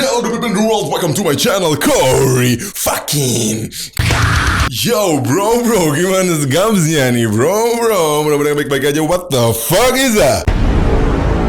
Hello people in the world, welcome to my channel, Corey fucking. Yo bro, gimana gamsnya nih bro? Mudah-mudahan baik-baik aja. What the fuck is that?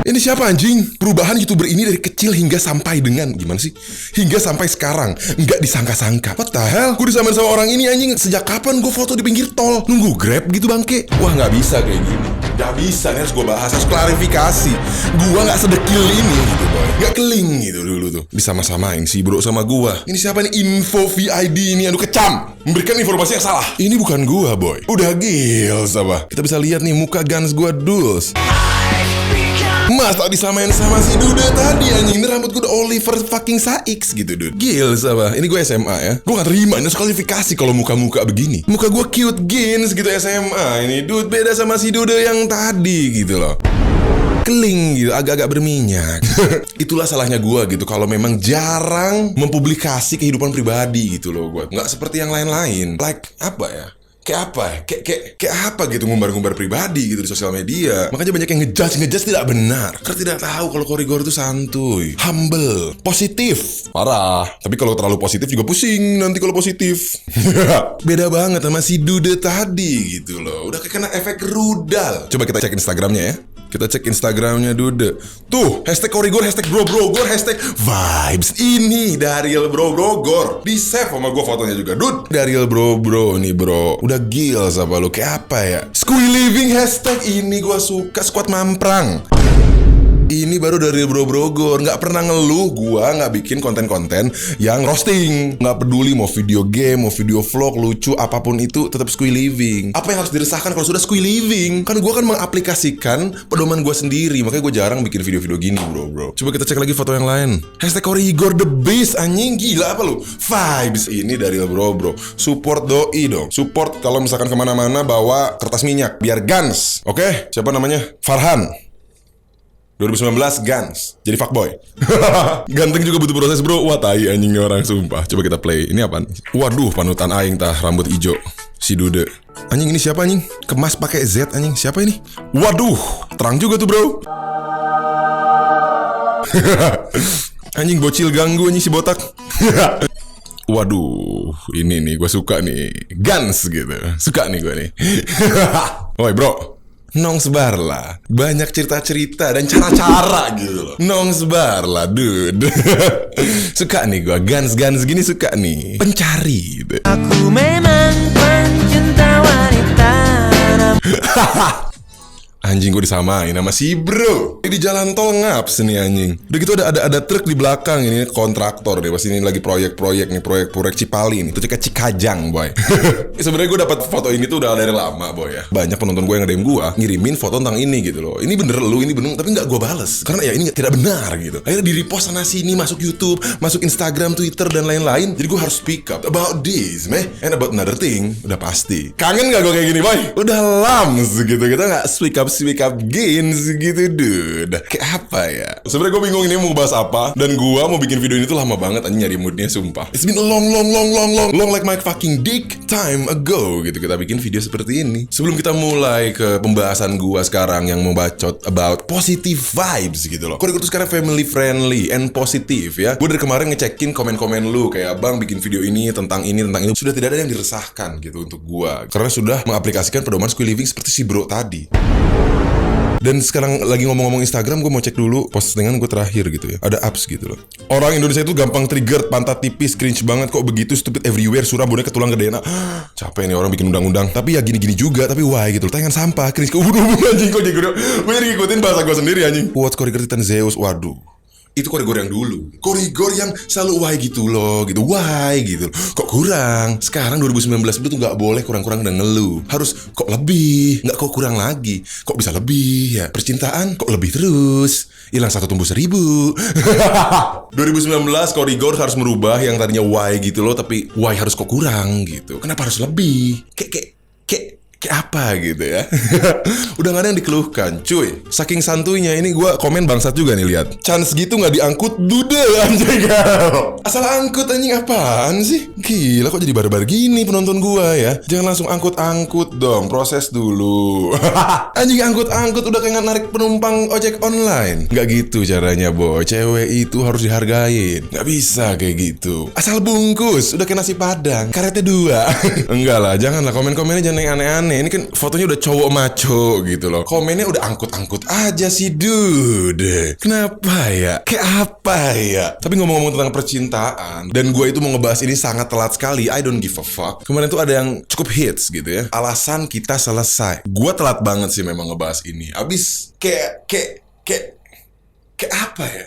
Ini siapa anjing? Perubahan YouTuber ini dari kecil hingga sampai dengan gimana sih? Hingga sampai sekarang nggak disangka-sangka. What the hell? Gue disamain sama orang ini anjing. Sejak kapan gue foto di pinggir tol? Nunggu Grab gitu bangke? Wah nggak bisa kayak gini. Nggak bisa, harus gue bahas, harus klarifikasi. Gue nggak sedekil ini gitu boy. Nggak keling gitu dulu tuh. Disama-samain si bro sama gue. Ini siapa nih? Info VID ini, aduh kecam. Memberikan informasi yang salah. Ini bukan gue boy. Udah gil sama. Kita bisa lihat nih muka Guns gue duls. Mas tak disamain sama si Dude tadi anjing. Ini rambut gue udah Oliver fucking Sykes gitu dude. Gil sama. Ini gue SMA ya. Gue gak terima ini kualifikasi kalau muka-muka begini. Muka gue cute gins gitu SMA. Ini dude beda sama si Dude yang tadi gitu loh. Keling gitu, agak-agak berminyak. Itulah salahnya gue gitu. Kalau memang jarang mempublikasi kehidupan pribadi gitu loh gue. Gak seperti yang lain-lain. Like apa ya? Kayak apa ya? Kayak apa gitu ngumbar-ngumbar pribadi gitu di sosial media. Makanya banyak yang ngejudge tidak benar. Karena tidak tahu kalau Korigor itu santuy, humble, positif. Parah. Tapi kalau terlalu positif juga pusing nanti kalau positif. Beda banget sama si Dude tadi gitu loh. Udah kayak kena efek rudal. Coba kita cek Instagramnya ya. Kita cek Instagramnya Dude. Tuh, hashtag Korigor, hashtag Bro-Brogor, hashtag vibes. Ini Daryl Bro-Brogor. Di save sama gue fotonya juga Dude. Daryl Bro-Bro nih bro. Udah gil sama lo. Kayak apa ya? Squee living hashtag ini gue suka. Squad mamprang. Ini baru dari Bro-Brogor. Gak pernah ngeluh gua gak bikin konten-konten yang roasting. Gak peduli mau video game, mau video vlog, lucu, apapun itu tetap squee living. Apa yang harus diresahkan kalau sudah squee living? Kan gua kan mengaplikasikan pedoman gua sendiri. Makanya gua jarang bikin video-video gini bro. Coba kita cek lagi foto yang lain. Hashtag Korigor the best anjing. Gila apa lu? Vibes. Ini dari bro. Support doi dong. Support kalau misalkan kemana-mana bawa kertas minyak. Biar Guns. Oke? Siapa namanya? Farhan. 2019 Guns jadi fuckboy. Ganteng juga butuh proses bro. Wah tai anjing orang sumpah. Coba kita play. Ini apa? Waduh panutan aing tah rambut hijau si Dude. Anjing ini siapa anjing? Kemas pakai Z anjing. Siapa ini? Waduh terang juga tuh bro. Anjing bocil ganggu anjing si botak. Waduh ini nih gue suka nih Guns gitu. Suka nih gue nih. Woi bro, nong sebar lah. Banyak cerita-cerita dan cara-cara gitu loh. Nong sebar lah dude. Suka nih gue Guns gini suka nih. Pencari gitu. Aku memang pencinta wanita. Anjing gue disamain sama si bro. Di jalan tol ngaps nih anjing. Udah gitu ada truk di belakang. Ini kontraktor deh. Pasti ini lagi proyek nih. Proyek Cipali nih. Itu kayak Cikajang boy. Sebenarnya gue dapat foto ini tuh udah dari lama boy ya. Banyak penonton gue yang nge-DM gue ngirimin foto tentang ini gitu loh. Ini bener lu, ini bener. Tapi gak gue bales. Karena ya ini tidak benar gitu. Akhirnya di repost sana sini. Masuk YouTube, masuk Instagram, Twitter dan lain-lain. Jadi gue harus speak up about this meh. And about another thing. Udah pasti. Kangen gak gue kayak gini boy? Udah lams gitu. Kita gak speak up gains gitu dude. Kayak apa ya? Sebenarnya gue bingung ini mau bahas apa. Dan gue mau bikin video ini tuh lama banget anjing nyari moodnya sumpah. It's been a long like my fucking dick time ago gitu kita bikin video seperti ini. Sebelum kita mulai ke pembahasan gue sekarang yang mau bacot about positive vibes gitu loh. Korigor tuh sekarang family friendly and positif ya. Gue dari kemarin ngecekin komen-komen lu kayak bang bikin video ini tentang ini. Sudah tidak ada yang diresahkan gitu untuk gue. Karena sudah mengaplikasikan pedoman squee living seperti si bro tadi. Dan sekarang lagi ngomong-ngomong Instagram, gue mau cek dulu postingan gue terakhir gitu ya. Ada apps gitu loh. Orang Indonesia itu gampang trigger, pantat tipis, cringe banget kok begitu, stupid everywhere, suram boneka tulang gede. Capek nih orang bikin undang-undang. Tapi ya gini-gini juga, tapi why gitu loh. Tayangan sampah, cringe. Waduh anjing kok gue jadi ngikutin bahasa gue sendiri anjing. What's Korigor Titan Zeus, waduh. Itu Korigor yang dulu. Korigor yang selalu why gitu loh gitu. Why gitu. Kok kurang? Sekarang 2019 itu tuh gak boleh kurang-kurang dan ngeluh. Harus kok lebih. Gak kok kurang lagi. Kok bisa lebih ya. Percintaan kok lebih terus. Hilang 1 tumbuh 1000. 2019 Korigor harus merubah yang tadinya why gitu loh. Tapi why harus kok kurang gitu. Kenapa harus lebih? kayak apa gitu ya. Udah gak ada yang dikeluhkan, cuy. Saking santuinya ini gue komen bangsat juga nih, lihat. Chance gitu gak diangkut, dude anjing. Asal angkut anjing, apaan sih? Gila kok jadi barbar gini penonton gue ya. Jangan langsung angkut-angkut dong, proses dulu. Anjing angkut-angkut udah kayak narik penumpang ojek online. Gak gitu caranya boy, cewek itu harus dihargain. Gak bisa kayak gitu. Asal bungkus, udah kayak nasi padang, karetnya 2. Enggak lah, janganlah komen-komennya jangan yang aneh-aneh. Ini kan fotonya udah cowok maco gitu loh. Komennya udah angkut-angkut aja sih dude. Kenapa ya? Kayak apa ya? Tapi ngomong-ngomong tentang percintaan, dan gue itu mau ngebahas ini sangat telat sekali. I don't give a fuck. Kemarin tuh ada yang cukup hits gitu ya. Alasan kita selesai. Gue telat banget sih memang ngebahas ini. Abis kayak apa ya?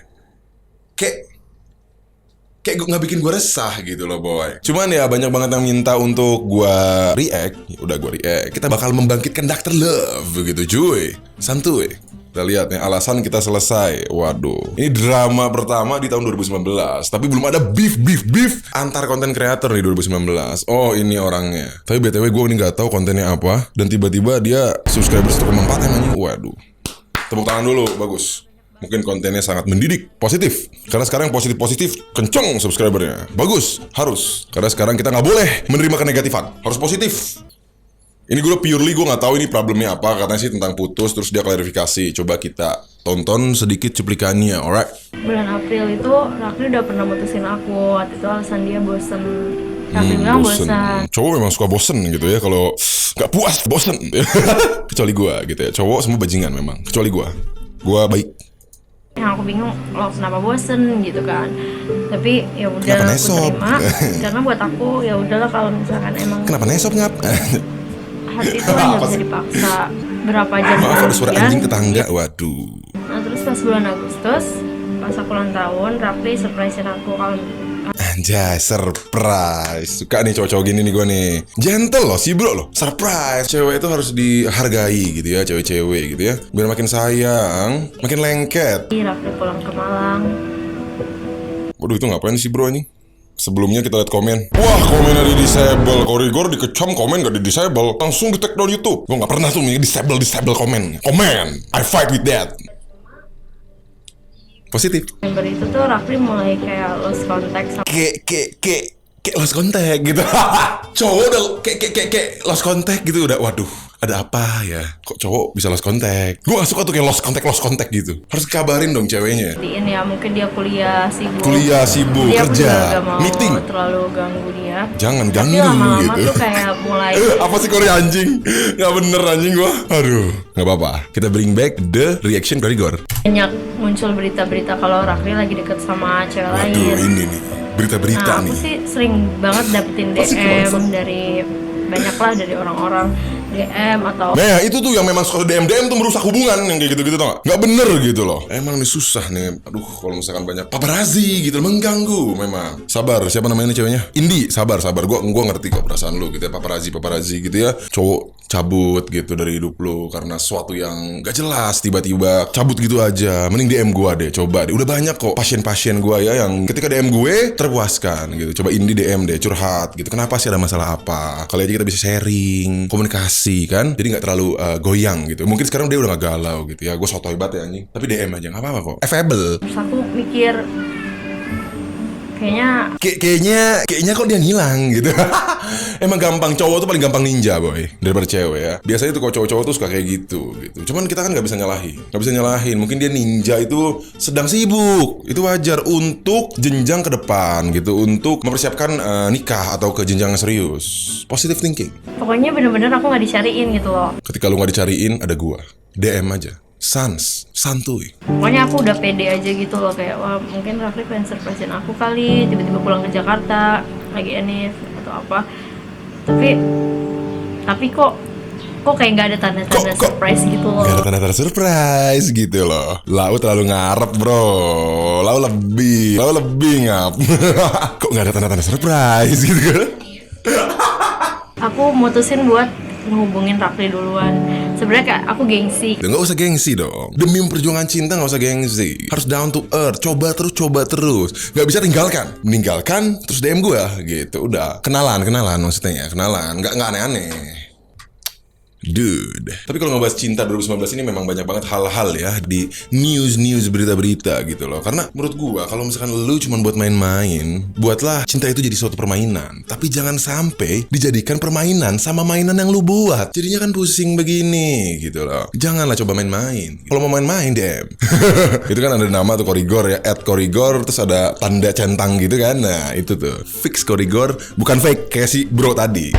Kayak nggak bikin gue resah gitu loh boy. Cuman ya banyak banget yang minta untuk gue react. Udah gue react. Kita bakal membangkitkan Dr. Love gitu cuy. Santuy. Kita lihat nih alasan kita selesai. Waduh, ini drama pertama di tahun 2019. Tapi belum ada beef antar konten kreator di 2019. Oh ini orangnya. Tapi BTW gue ini nggak tahu kontennya apa. Dan tiba-tiba dia subscribers 1,4 emangnya. Waduh. Tepuk tangan dulu, bagus. Mungkin kontennya sangat mendidik, positif. Karena sekarang positif, kenceng subscribernya. Bagus, harus. Karena sekarang kita nggak boleh menerima kenegatifan. Harus positif. Ini gue purely gue nggak tahu ini problemnya apa. Katanya sih tentang putus, terus dia klarifikasi. Coba kita tonton sedikit cuplikannya, alright? Bulan April itu Rakli udah pernah mutusin aku. Waktu itu alasan dia bosen. Rakli bilang bosen. Cowok memang suka bosen gitu ya. Kalau nggak puas, bosen. Kecuali gue gitu ya. Cowok semua bajingan memang. Kecuali gue. Gue baik. Yang aku bingung, lo kenapa bosen gitu kan. Tapi ya udah aku terima. Karena buat aku ya udahlah kalau misalkan emang kenapa nesop ngap? hati itu kan gak bisa dipaksa. Berapa jam Maaf ada suara anjing kemudian, tetangga. Waduh. Nah terus pas bulan Agustus, pas aku ulang tahun, Rakli surprisein aku kalau Anjay, surprise. Suka nih cowok-cowok gini nih gue nih. Gentle loh, si bro loh. Surprise. Cewek itu harus dihargai gitu ya, cewek-cewek gitu ya. Biar makin sayang, makin lengket. Rakli pulang ke Malang. Waduh, itu ngapain sih bro ini? Sebelumnya kita lihat komen. Wah, komennya di disable. Korigor dikecam, komen gak di disable. Langsung di take down YouTube. Gue gak pernah tuh disable komen. Komen. I fight with that. Positif. November itu tuh Rakli mulai kayak lost contact sama Kayak lost contact gitu. Cowok udah kayak lost contact gitu udah. Waduh, ada apa ya? Kok cowok bisa lost contact? Gue gak suka tuh kayak lost contact gitu. Harus kabarin dong ceweknya. ya mungkin dia kuliah sibuk, dia kerja, gak mau meeting, terlalu ganggu dia. Jangan tapi ganggu lama-lama gitu. tuh kayak mulai apa sih Korea anjing? Gak bener anjing gua. Aduh, gak apa-apa. Kita bring back the reaction Korigor. banyak muncul berita-berita kalau Rakli lagi deket sama cewek lain. Waduh, ini nih berita-berita Nah, aku nih. sih sering banget dapetin Pasti DM kebangsaan. dari banyak lah dari orang-orang DM atau Nah itu tuh yang memang suka DM tuh merusak hubungan. Yang kayak gitu-gitu tau gak? Gak bener gitu loh. Emang nih susah nih. Aduh kalau misalkan banyak paparazzi gitu mengganggu memang. Sabar, siapa namanya nih ceweknya? Indi, sabar. Gua ngerti kok perasaan lu gitu ya. Paparazzi gitu ya. Cowok cabut gitu dari hidup lu karena sesuatu yang gak jelas, tiba-tiba cabut gitu aja. Mending DM gua deh, coba deh. Udah banyak kok pasien-pasien gua ya yang ketika DM gue terpuaskan gitu. Coba Indi DM deh, curhat gitu. Kenapa sih, ada masalah apa? Kali aja kita bisa sharing, komunikasi kan. Jadi gak terlalu goyang gitu. Mungkin sekarang dia udah gak galau gitu ya. Gue sotoy banget ya anjing. Tapi DM aja, gak apa-apa kok. Available. terus aku mikir Kayaknya kok dia ngilang gitu. Emang gampang, cowok tuh paling gampang ninja boy daripada cewek ya. Biasanya tuh kalau cowok-cowok tuh suka kayak gitu. Cuman kita kan nggak bisa nyalahin. Mungkin dia ninja itu sedang sibuk. Itu wajar untuk jenjang ke depan gitu, untuk mempersiapkan nikah atau ke jenjang yang serius. Positive thinking. pokoknya bener-bener aku nggak dicariin gitu loh. Ketika lu nggak dicariin, ada gua. DM aja. Santuy. Pokoknya aku udah pede aja gitu loh, kayak wah mungkin Rakli pengen surprisein aku kali, tiba-tiba pulang ke Jakarta lagi enif atau apa. Tapi kok kayak nggak ada tanda-tanda surprise gitu loh. Gak ada tanda-tanda surprise gitu loh. Lau terlalu ngarep bro. Lau lebih ngap. Kok gak ada tanda-tanda surprise gitu kan? Aku mutusin buat ngehubungin Rakli duluan. Sebenarnya kayak aku gengsi. Gak usah gengsi dong. Demi perjuangan cinta gak usah gengsi. Harus down to earth. Coba terus. Gak bisa meninggalkan terus DM gue gitu. Udah kenalan maksudnya ya. Kenalan. Gak aneh-aneh. Dude. Tapi kalau ngebahas cinta 2019 ini memang banyak banget hal-hal ya di news berita-berita gitu loh. Karena menurut gua kalau misalkan lu cuma buat main-main, buatlah cinta itu jadi suatu permainan. Tapi jangan sampai dijadikan permainan sama mainan yang lu buat. Jadinya kan pusing begini gitu loh. Janganlah coba main-main. Kalau mau main-main DM. Itu kan ada nama tuh Korigor ya, @Korigor, terus ada tanda centang gitu kan. Nah itu tuh fix Korigor, bukan fake kayak si bro tadi.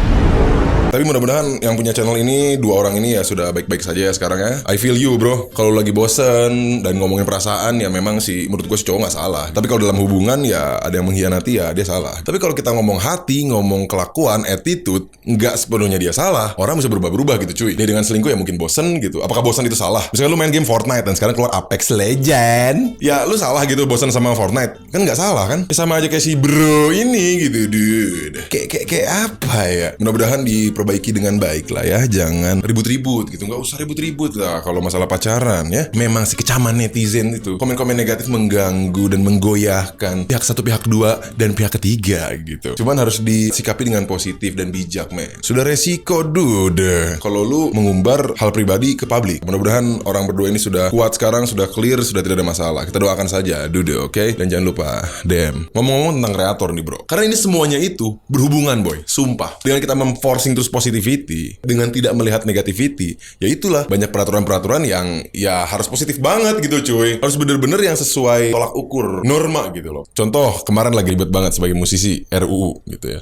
Tapi mudah-mudahan yang punya channel ini, dua orang ini ya sudah baik-baik saja ya sekarang ya. I feel you bro. Kalau lagi bosen dan ngomongin perasaan ya memang sih menurut gue si cowok gak salah. Tapi kalau dalam hubungan ya ada yang mengkhianati ya dia salah. Tapi kalau kita ngomong hati, ngomong kelakuan, attitude, nggak sepenuhnya dia salah. Orang bisa berubah-berubah gitu cuy. Dia dengan selingkuh ya mungkin bosen gitu. Apakah bosen itu salah? Misalnya lu main game Fortnite dan sekarang keluar Apex Legend. Ya lu salah gitu bosen sama Fortnite. Kan nggak salah kan? Ya, sama aja kayak si bro ini gitu dude. Kayak apa ya? Mudah-mudahan diperbaiki dengan baik lah ya. Jangan ribut-ribut gitu. Nggak usah ribut-ribut lah kalau masalah pacaran ya. Memang si kecaman netizen itu komen-komen negatif mengganggu dan menggoyahkan pihak satu, pihak dua, dan pihak ketiga gitu. Cuman harus disikapi dengan positif dan bijak men. Sudah resiko dude kalau lu mengumbar hal pribadi ke publik. Mudah-mudahan orang berdua ini sudah kuat sekarang, sudah clear, sudah tidak ada masalah. Kita doakan saja dude, oke? Dan jangan lupa DM. Ngomong-ngomong tentang kreator nih bro, karena ini semuanya itu berhubungan boy, sumpah. Dengan kita memforcing terus positivity, dengan tidak melihat negativity, ya itulah banyak peraturan-peraturan yang ya harus positif banget gitu cuy. Harus bener-bener yang sesuai tolak ukur norma gitu loh. Contoh kemarin lagi ribet banget sebagai musisi RUU gitu ya.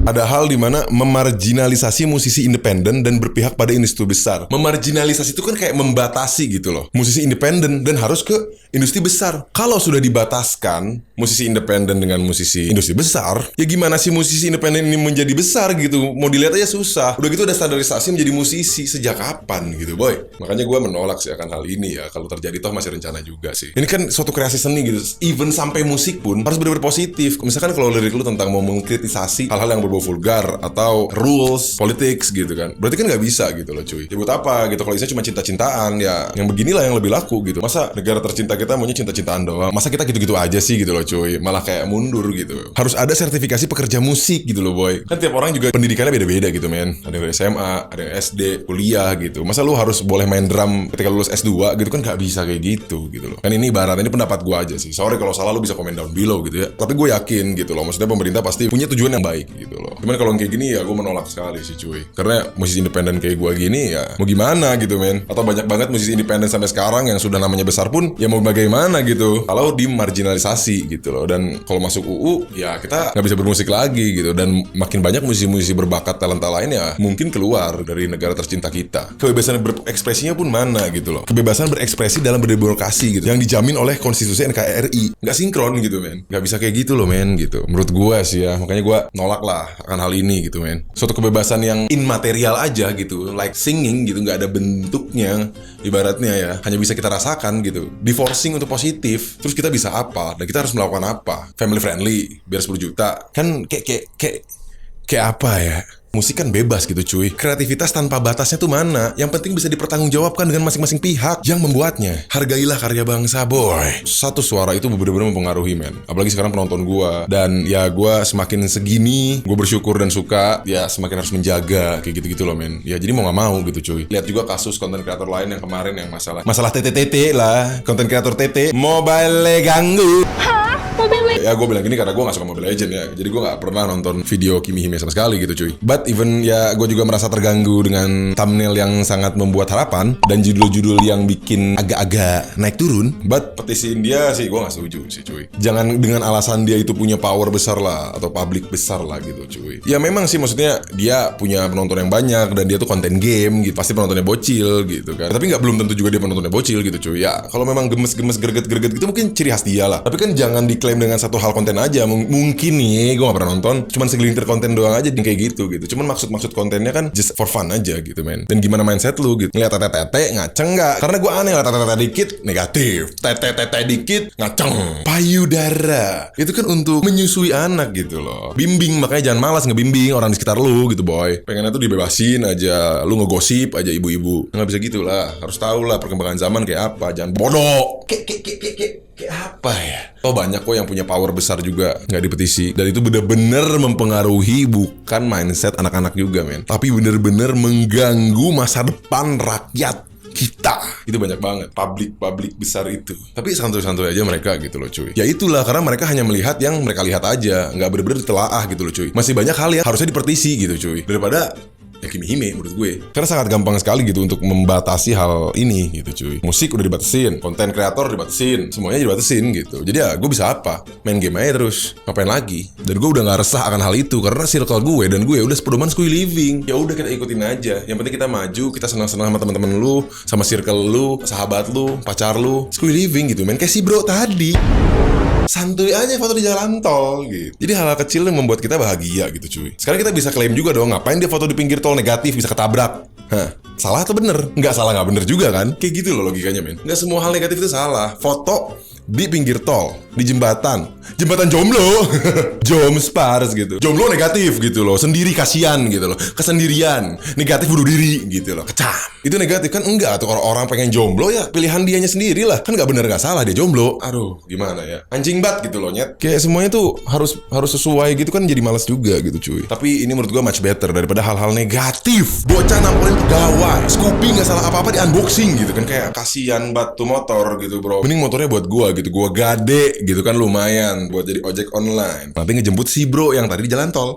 Ada hal di mana memarginalisasi musisi independen dan berpihak pada industri besar. Memarginalisasi itu kan kayak membatasi gitu loh. Musisi independen dan harus ke industri besar. Kalau sudah dibataskan musisi independen dengan musisi industri besar, ya gimana sih musisi independen ini menjadi besar gitu? Mau dilihat aja susah. Udah gitu ada standarisasi menjadi musisi sejak kapan gitu boy. Makanya gue menolak sih akan hal ini ya. Kalau terjadi toh masih rencana juga sih. Ini kan suatu kreasi seni gitu. Even sampai musik pun harus benar-benar positif. Misalkan kalau lirik lu tentang mau mengkritisasi hal-hal yang vulgar atau rules, politics gitu kan. Berarti kan nggak bisa gitu loh cuy. Ya buat apa gitu kalau isinya cuma cinta-cintaan ya. Yang beginilah yang lebih laku gitu. Masa negara tercinta kita maunya cinta-cintaan doang. Masa kita gitu-gitu aja sih gitu loh cuy. Malah kayak mundur gitu. Harus ada sertifikasi pekerja musik gitu loh boy. Kan tiap orang juga pendidikannya beda-beda gitu men. Ada yang dari SMA, ada yang SD, kuliah gitu. Masa lu harus boleh main drum ketika lulus S2 gitu kan nggak bisa kayak gitu gitu loh. Kan ini ibarat ini pendapat gue aja sih. Sorry kalau salah lu bisa komen down below gitu ya. Tapi gue yakin gitu loh. Maksudnya pemerintah pasti punya tujuan yang baik gitu loh. Cuman kalau kayak gini ya gue menolak sekali sih cuy. Karena musisi independen kayak gue gini ya mau gimana gitu men. Atau banyak banget musisi independen sampai sekarang yang sudah namanya besar pun ya mau bagaimana gitu. Kalau dimarginalisasi gitu loh. Dan kalau masuk UU ya kita nggak bisa bermusik lagi gitu. Dan makin banyak musisi-musisi berbakat talenta lain ya mungkin keluar dari negara tercinta kita. Kebebasan berekspresinya pun mana gitu loh. Kebebasan berekspresi dalam berdemokrasi gitu yang dijamin oleh konstitusi NKRI. Nggak sinkron gitu men. Nggak bisa kayak gitu loh men gitu. Menurut gue sih ya. Makanya gue nolak lah akan hal ini gitu men. Suatu kebebasan yang immaterial aja gitu, like singing gitu, nggak ada bentuknya ibaratnya ya, hanya bisa kita rasakan gitu. Di forcing untuk positif, terus kita bisa apa? Dan kita harus melakukan apa? Family friendly, biar 10 juta. Kan kayak apa ya? Musik kan bebas gitu cuy. Kreativitas tanpa batasnya tuh mana? Yang penting bisa dipertanggungjawabkan dengan masing-masing pihak yang membuatnya. Hargailah karya bangsa boy. Satu suara itu benar-benar mempengaruhi men. Apalagi sekarang penonton gua. Dan ya gua semakin segini, gua bersyukur dan suka. Ya semakin harus menjaga kayak gitu-gitu loh men. Ya jadi mau gak mau gitu cuy. Lihat juga kasus konten kreator lain yang kemarin yang masalah TTTT lah. Konten kreator TT mobile ganggu. Ya gue bilang gini karena gue gak suka Mobile Legends ya. Jadi gue gak pernah nonton video Kimi Hime sama sekali gitu cuy. But even ya gue juga merasa terganggu dengan thumbnail yang sangat membuat harapan dan judul-judul yang bikin agak-agak naik turun. But petisiin dia sih gue gak setuju sih cuy. Jangan dengan alasan dia itu punya power besar lah atau publik besar lah gitu cuy. Ya memang sih maksudnya dia punya penonton yang banyak dan dia tuh konten game gitu. Pasti penontonnya bocil gitu kan. Tapi belum tentu juga dia penontonnya bocil gitu cuy. Ya kalau memang gemes-gemes greget-greget gitu mungkin ciri khas dia lah. Tapi kan jangan diklaim dengan satu hal konten aja. Mungkin nih gue gak pernah nonton, cuman segelintir konten doang aja kayak gitu. Cuman maksud kontennya kan just for fun aja gitu men. Dan gimana mindset lu gitu, ngeliat tete ngaceng gak? Karena gue aneh lah, tete dikit negatif, tete dikit ngaceng. Payudara itu kan untuk menyusui anak gitu loh. Bimbing, makanya jangan malas ngebimbing orang di sekitar lu gitu boy. Pengennya tuh dibebasin aja, lu ngegosip aja ibu-ibu. Nggak bisa gitu lah, harus tahu lah perkembangan zaman kayak apa. Jangan bodoh. Kayak apa ya? Oh banyak kok yang punya power besar juga nggak dipetisi. Dan itu bener-bener mempengaruhi bukan mindset anak-anak juga men, tapi bener-bener mengganggu masa depan rakyat kita. Itu banyak banget publik besar itu. Tapi santuy-santuy aja mereka gitu loh cuy. Ya itulah, karena mereka hanya melihat yang mereka lihat aja, nggak bener-bener ditelaah gitu loh cuy. Masih banyak hal yang harusnya dipertisi gitu cuy, daripada ya hime menurut gue. Karena sangat gampang sekali gitu untuk membatasi hal ini gitu cuy. Musik udah dibatasin, konten kreator dibatasin, semuanya dibatasin gitu. Jadi ya gue bisa apa? Main game aja terus, ngapain lagi? Dan gue udah gak resah akan hal itu, karena circle gue dan gue udah sepedoman skuy living. Ya udah kita ikutin aja. Yang penting kita maju, kita senang-senang sama teman-teman lu, sama circle lu, sahabat lu, pacar lu, skuy living gitu men. Kayak si bro tadi, santuy aja foto di jalan tol gitu. Jadi hal-hal kecil yang membuat kita bahagia gitu cuy. Sekarang kita bisa klaim juga dong, ngapain dia foto di pinggir tol negatif bisa ketabrak? Hah, salah atau bener? Nggak salah nggak bener juga kan? Kayak gitu loh logikanya men. Nggak semua hal negatif itu salah. Foto di pinggir tol, di jembatan jomblo, jom spars gitu. Jomblo negatif gitu loh, sendiri kasihan gitu loh, kesendirian, negatif bunuh diri gitu loh, kecam. Itu negatif kan? Enggak tuh, orang pengen jomblo ya pilihan dianya sendiri lah. Kan nggak bener nggak salah dia jomblo. Aduh, gimana ya? Anjing bat gitu loh nyet. Kayak semuanya tuh harus sesuai gitu kan, jadi malas juga gitu cuy. Tapi ini menurut gua much better daripada hal-hal negatif. Bocah nampolin pegawai, Scoopy nggak salah apa-apa di unboxing gitu kan, kayak kasihan bat tuh motor gitu bro. Mending motornya buat gua gitu, gua gade gitu kan, lumayan buat jadi ojek online. Nanti ngejemput si bro yang tadi di jalan tol.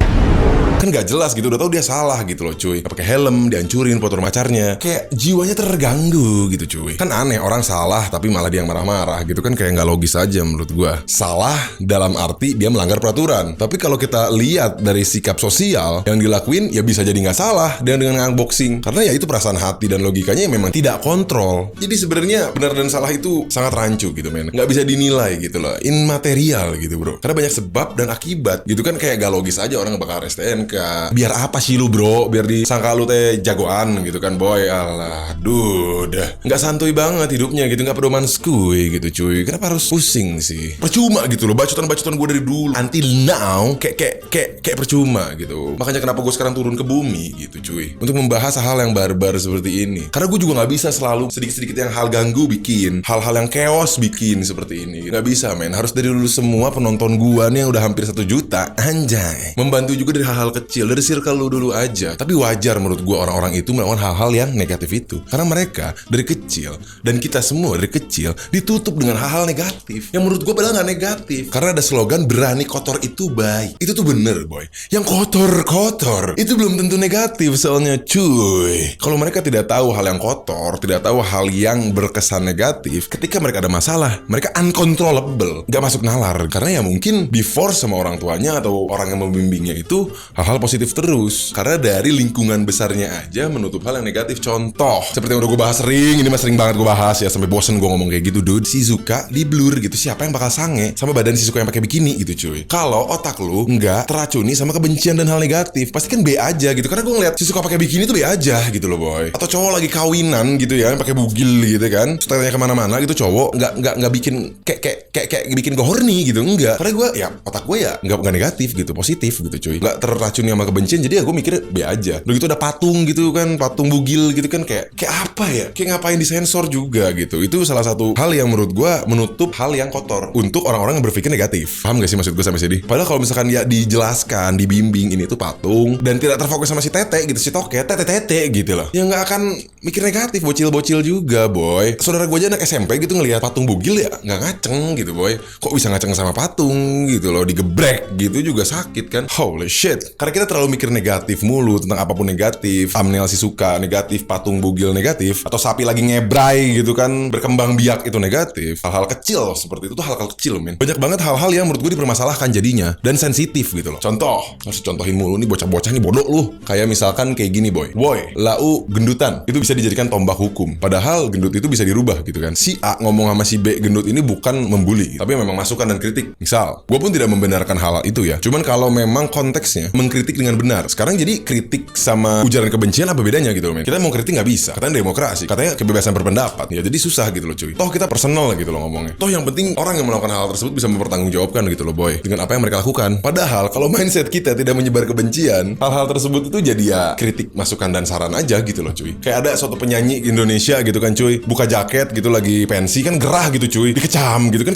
Kan gak jelas gitu, udah tahu dia salah gitu loh cuy. Gak pakai helm, dihancurin motor pacarnya. Kayak jiwanya terganggu gitu cuy. Kan aneh, orang salah tapi malah dia yang marah-marah gitu kan, kayak gak logis aja menurut gua. Salah dalam arti dia melanggar peraturan. Tapi kalau kita lihat dari sikap sosial yang dilakuin, ya bisa jadi gak salah dengan unboxing. Karena ya itu perasaan hati dan logikanya yang memang tidak kontrol. Jadi sebenarnya benar dan salah itu sangat rancu gitu men. Gak bisa dinilai gitu loh, immaterial gitu bro. Karena banyak sebab dan akibat gitu kan, kayak gak logis aja orang bakal STNK. Biar apa sih lu bro? Biar disangka lu teh jagoan gitu kan boy. Alah, dah nggak santuy banget hidupnya gitu, nggak pedoman skuy gitu cuy. Kenapa harus pusing sih? Percuma gitu loh, bacotan gue dari dulu until now kayak percuma gitu. Makanya kenapa gue sekarang turun ke bumi gitu cuy, untuk membahas hal yang barbar seperti ini. Karena gue juga nggak bisa selalu sedikit-sedikit yang hal ganggu bikin, hal-hal yang chaos bikin seperti ini. Nggak bisa men, harus dari dulu semua penonton gue nih yang udah hampir 1 juta anjay. Membantu juga dari hal-hal kecil, dari circle lu dulu aja. Tapi wajar menurut gue orang-orang itu melakukan hal-hal yang negatif itu, karena mereka dari kecil, dan kita semua dari kecil ditutup dengan hal-hal negatif yang menurut gue padahal gak negatif. Karena ada slogan berani kotor itu baik. Itu tuh bener boy, yang kotor-kotor itu belum tentu negatif soalnya cuy. Kalau mereka tidak tahu hal yang kotor, tidak tahu hal yang berkesan negatif, ketika mereka ada masalah, mereka uncontrollable, gak masuk nalar. Karena ya mungkin before sama orang tuanya atau orang yang membimbingnya itu hal-hal positif terus. Karena dari lingkungan besarnya aja menutup hal yang negatif. Contoh seperti yang udah gue bahas sering, ini mah sering banget gue bahas ya, sampai bosen gue ngomong kayak gitu dude. Shizuka di blur gitu, siapa yang bakal sange sama badan Shizuka yang pakai bikini gitu cuy. Kalau otak lu nggak teracuni sama kebencian dan hal negatif, pasti kan B aja gitu. Karena gue ngeliat Shizuka pakai bikini tuh B aja gitu loh boy. Atau cowok lagi kawinan gitu ya, pakai bugil gitu kan, stylenya kemana-mana gitu, cowok nggak bikin kayak bikin gue horny gitu, enggak. Karena gue ya otak gue ya nggak negatif gitu, positif gitu cuy, nggak terracuni sama kebencian. Jadi ya gue mikir B aja. Udah gitu ada patung gitu kan, patung bugil gitu kan, kayak apa ya, kayak ngapain disensor juga gitu. Itu salah satu hal yang menurut gue menutup hal yang kotor untuk orang-orang yang berpikir negatif. Paham gak sih maksud gue sampai sini? Padahal kalau misalkan ya dijelaskan, dibimbing ini tuh patung, dan tidak terfokus sama si tete gitu, si toket tete gitu loh, ya nggak akan mikir negatif. Bocil-bocil juga boy. Saudara gue aja anak SMP gitu ngelihat patung bugil ya nggak ngaceng gitu boy. Kok bisa ngaceng sama patung gitu loh, digebrek gitu juga sakit kan. Holy shit. Karena kita terlalu mikir negatif mulu tentang apapun negatif. Thumbnail Shizuka negatif, patung bugil negatif, atau sapi lagi ngebrai gitu kan, berkembang biak itu negatif. Hal-hal kecil seperti itu tuh hal-hal kecil men. Banyak banget hal-hal yang menurut gue dipermasalahkan jadinya, dan sensitif gitu loh. Contoh, harus contohin mulu nih, bocah-bocah nih bodoh lu. Kayak misalkan kayak gini boy, lau gendutan itu bisa dijadikan tombak hukum. Padahal gendut itu bisa dirubah gitu kan. Si A ngomong sama si B gendut ini bukan membuli gitu, tapi memang masukan dan kritik. Misal, gue pun tidak membenarkan hal itu ya, cuman kalau memang konteksnya mengkritik dengan benar. Sekarang jadi kritik sama ujaran kebencian apa bedanya gitu loh men. Kita mau kritik nggak bisa, katanya demokrasi, katanya kebebasan berpendapat ya, jadi susah gitu loh cuy. Toh kita personal gitu loh ngomongnya. Toh yang penting orang yang melakukan hal tersebut bisa mempertanggungjawabkan gitu loh boy, dengan apa yang mereka lakukan. Padahal kalau mindset kita tidak menyebar kebencian, hal-hal tersebut itu jadi ya kritik, masukan dan saran aja gitu loh cuy. Kayak ada suatu penyanyi di Indonesia gitu kan cuy, buka jaket gitu lagi pensi kan, gerah gitu cuy, dikecam gitu kan,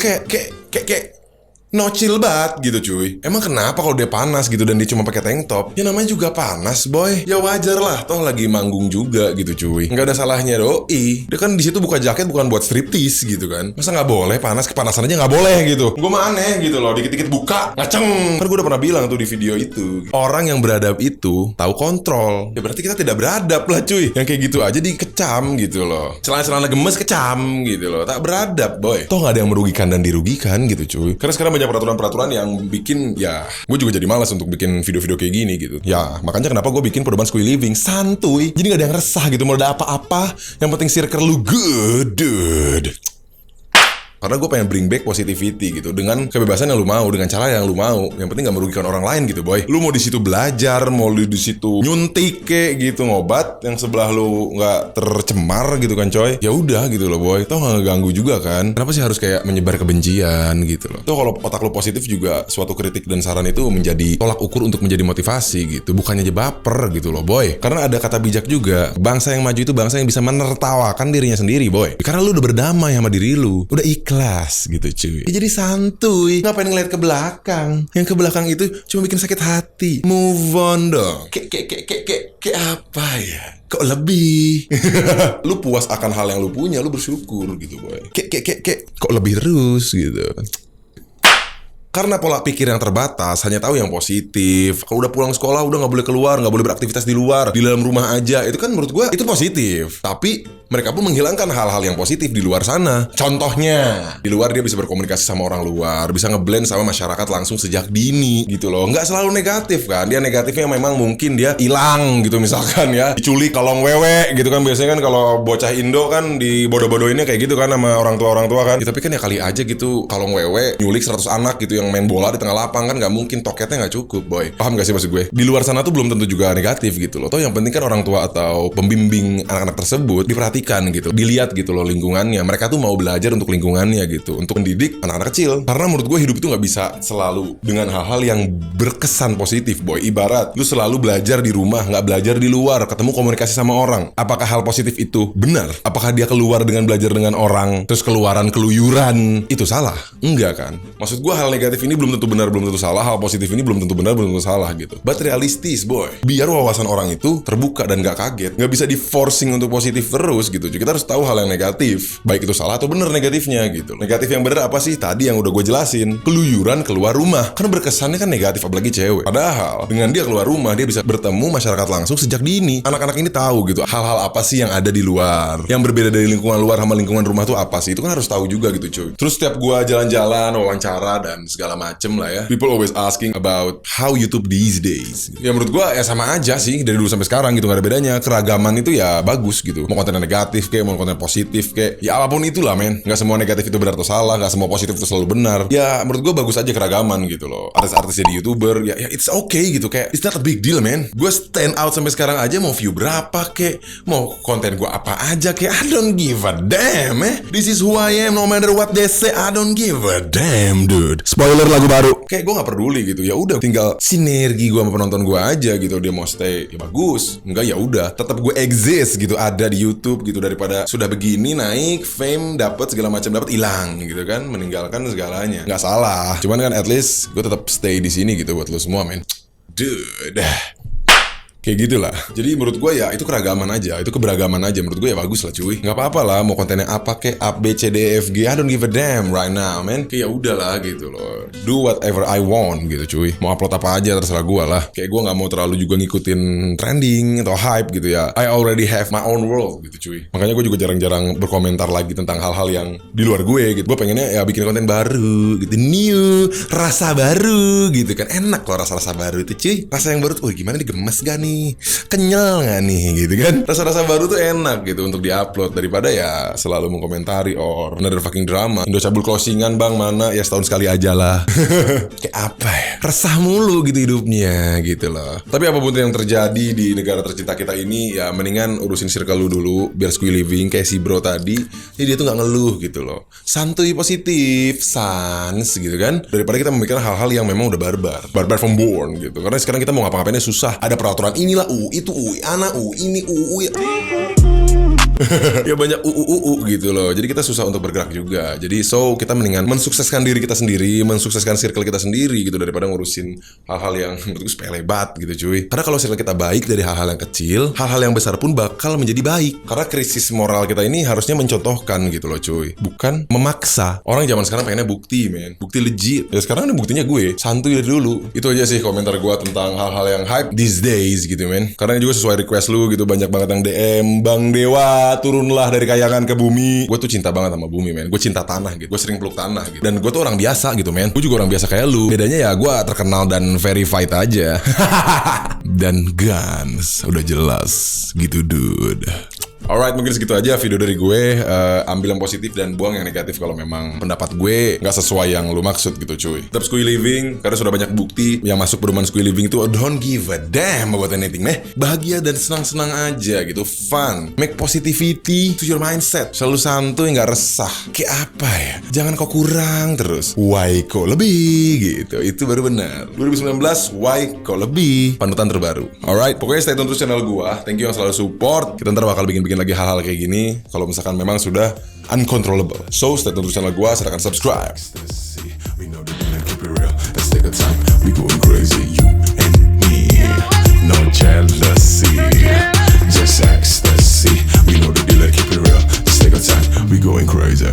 kayak no chill banget gitu cuy. Emang kenapa kalau dia panas gitu dan dia cuma pakai tank top? Ya namanya juga panas boy. Ya wajar lah, toh lagi manggung juga gitu cuy. Nggak ada salahnya doi. Dia kan di situ buka jaket bukan buat striptease gitu kan. Masa nggak boleh panas, kepanasan aja nggak boleh gitu. Gue mah aneh gitu loh, dikit-dikit buka ngaceng. Kan gue udah pernah bilang tuh di video itu, orang yang beradab itu tahu kontrol. Ya berarti kita tidak beradab lah cuy. Yang kayak gitu aja dikecam gitu loh. Celana-celana gemes kecam gitu loh. Tak beradab boy. Toh nggak ada yang merugikan dan dirugikan gitu cuy. Karena sekarang peraturan-peraturan yang bikin ya gue juga jadi malas untuk bikin video-video kayak gini gitu. Ya makanya kenapa gue bikin Pedoman Squee Living santuy. Jadi gak ada yang resah gitu. Mau ada apa-apa, yang penting circle lu good dude. Karena gue pengen bring back positivity gitu, dengan kebebasan yang lu mau, dengan cara yang lu mau. Yang penting gak merugikan orang lain gitu boy. Lu mau di situ belajar, mau lu di situ nyuntik kayak gitu, ngobat yang sebelah lu nggak tercemar gitu kan coy. Ya udah gitu loh boy. Toh nggak ganggu juga kan. Kenapa sih harus kayak menyebar kebencian gitu loh. Toh kalau otak lu positif juga, suatu kritik dan saran itu menjadi tolak ukur untuk menjadi motivasi gitu. Bukannya aja baper gitu loh boy. Karena ada kata bijak juga, bangsa yang maju itu bangsa yang bisa menertawakan dirinya sendiri boy. Karena lu udah berdamai sama diri lu, udah ikhlas gitu cuy. Ya, jadi santuy, ngapain ngeliat ke belakang? Yang ke belakang itu cuma bikin sakit hati. Move on dong. Kayak apa ya? Kok lebih? Lu puas akan hal yang lu punya, lu bersyukur gitu boy. Kayak kok lebih terus gitu. Karena pola pikir yang terbatas, hanya tahu yang positif. Kalau udah pulang sekolah, udah nggak boleh keluar, nggak boleh beraktivitas di luar, di dalam rumah aja. Itu kan menurut gue itu positif. Tapi mereka pun menghilangkan hal-hal yang positif di luar sana. Contohnya, di luar dia bisa berkomunikasi sama orang luar, bisa ngeblend sama masyarakat langsung sejak dini gitu loh. Nggak selalu negatif kan. Dia negatifnya memang mungkin dia hilang gitu misalkan ya. Diculik kalong wewe gitu kan. Biasanya kan kalau bocah Indo kan di bodoh-bodohinnya kayak gitu kan sama orang tua kan. Ya, tapi kan ya kali aja gitu kalong wewe nyulik 100 anak gitu yang main bola di tengah lapang kan, nggak mungkin, toketnya nggak cukup boy. Paham gak sih maksud gue? Di luar sana tuh belum tentu juga negatif gitu loh. Toh yang penting kan orang tua atau pembimbing anak-anak tersebut diperhatikan gitu, dilihat gitu loh lingkungannya. Mereka tuh mau belajar untuk lingkungannya gitu, untuk mendidik anak-anak kecil. Karena menurut gue hidup itu nggak bisa selalu dengan hal-hal yang berkesan positif boy. Ibarat lu selalu belajar di rumah, nggak belajar di luar, ketemu komunikasi sama orang. Apakah hal positif itu benar? Apakah dia keluar dengan belajar dengan orang terus keluaran keluyuran itu salah? Enggak kan? Maksud gue hal negatif ini belum tentu benar, belum tentu salah. Hal positif ini belum tentu benar, belum tentu salah gitu. But realistis boy. Biar wawasan orang itu terbuka dan gak kaget. Gak bisa di forcing untuk positif terus gitu. Kita harus tahu hal yang negatif, baik itu salah atau benar negatifnya gitu. Negatif yang benar apa sih? Tadi yang udah gue jelasin. Keluyuran keluar rumah. Karena berkesannya kan negatif, apalagi cewek. Padahal dengan dia keluar rumah, dia bisa bertemu masyarakat langsung sejak dini. Anak-anak ini tahu gitu hal-hal apa sih yang ada di luar, yang berbeda dari lingkungan luar sama lingkungan rumah tuh apa sih. Itu kan harus tahu juga gitu cuy. Terus setiap gue jalan-jalan, wawancara dan segala macem lah ya, people always asking about how YouTube these days. Ya menurut gue ya sama aja sih dari dulu sampai sekarang gitu, gak ada bedanya. Keragaman itu ya bagus gitu. Mau konten negatif kayak, mau konten positif kayak, ya apapun itulah men. Gak semua negatif itu benar atau salah, gak semua positif itu selalu benar. Ya menurut gue bagus aja keragaman gitu loh. Artis-artis jadi YouTuber ya it's okay gitu, kayak it's not a big deal man. Gue stand out sampai sekarang aja, mau view berapa kayak, mau konten gue apa aja kayak, I don't give a damn This is who I am, no matter what they say, I don't give a damn dude. Spoiler lagu baru. Kayak gue gak peduli gitu. Ya udah, tinggal sinergi gue sama penonton gue aja gitu. Dia mau stay ya bagus, enggak ya udah, tetap gue exist gitu, ada di YouTube gitu, daripada sudah begini naik fame, dapat segala macam, dapat hilang gitu kan, meninggalkan segalanya. Nggak salah, cuman kan at least gue tetap stay di sini gitu buat lo semua men. Dude. Kayak gitulah. Jadi menurut gue ya itu keragaman aja, itu keberagaman aja. Menurut gue ya bagus lah cuy. Nggak apa-apa lah mau kontennya apa kayak A, B, C, D, F, G, I don't give a damn right now man. Kayak ya udahlah gitu loh. Do whatever I want gitu cuy. Mau upload apa aja terserah gue lah. Kayak gue nggak mau terlalu juga ngikutin trending atau hype gitu ya. I already have my own world gitu cuy. Makanya gue juga jarang-jarang berkomentar lagi tentang hal-hal yang di luar gue gitu. Gue pengennya ya bikin konten baru gitu, new, rasa baru gitu kan. Enak loh rasa-rasa baru itu cuy. Rasa yang baru tuh, gimana nih, gemes gak nih? Kenyal gak nih gitu kan. Rasa-rasa baru tuh enak gitu untuk diupload, daripada ya selalu mengkomentari or another fucking drama. Indo cabul closingan bang, mana ya setahun sekali aja lah. Kayak apa ya, resah mulu gitu hidupnya gitu loh. Tapi apapun yang terjadi di negara tercinta kita ini, ya mendingan urusin circle lu dulu biar squee living kayak si bro tadi. Jadi dia tuh gak ngeluh gitu loh, santuy, positif, sans gitu kan, daripada kita memikirkan hal-hal yang memang udah barbar from born gitu. Karena sekarang kita mau ngapa-ngapainnya susah, ada peraturan inilah, itu, anak, ini, ya. Ya banyak gitu loh. Jadi kita susah untuk bergerak juga. Jadi so kita mendingan mensukseskan diri kita sendiri, mensukseskan circle kita sendiri gitu daripada ngurusin hal-hal yang menurutku sepele banget gitu cuy. Karena kalau circle kita baik dari hal-hal yang kecil, hal-hal yang besar pun bakal menjadi baik. Karena krisis moral kita ini harusnya mencontohkan gitu loh cuy, bukan memaksa. Orang zaman sekarang pengennya bukti men, bukti legit. Ya sekarang ini buktinya gue santuy dari dulu. Itu aja sih komentar gue tentang hal-hal yang hype these days gitu men. Karena juga sesuai request lu gitu, banyak banget yang DM, Bang Dewa turunlah dari kayangan ke bumi. Gue tuh cinta banget sama bumi men. Gue cinta tanah gitu, gue sering peluk tanah gitu. Dan gue tuh orang biasa gitu men. Gue juga orang biasa kayak lu. Bedanya ya gue terkenal dan verified aja. Dan Gans udah jelas gitu dude. Alright, mungkin segitu aja video dari gue. Ambil yang positif dan buang yang negatif kalau memang pendapat gue nggak sesuai yang lu maksud gitu cuy. Tetap Squee Living, karena sudah banyak bukti yang masuk perumahan Squee Living itu don't give a damn about anything. Bahagia dan senang-senang aja gitu, fun. Make positivity to your mindset. Selalu santuy, nggak resah. Kayak apa ya? Jangan kok kurang terus. Why kok lebih gitu. Itu baru benar. 2019, why kok lebih. Panutan terbaru. Alright, pokoknya stay tune terus channel gue. Thank you yang selalu support. Kita ntar bakal bikin lagi hal-hal kayak gini kalau misalkan memang sudah uncontrollable. So stay tune terus channel gua, silakan subscribe. We know that we keep it real. Let's take a time. We going crazy, you and me. No jealousy, just ecstasy. We know that we keep it real. Let's take a time. We going crazy.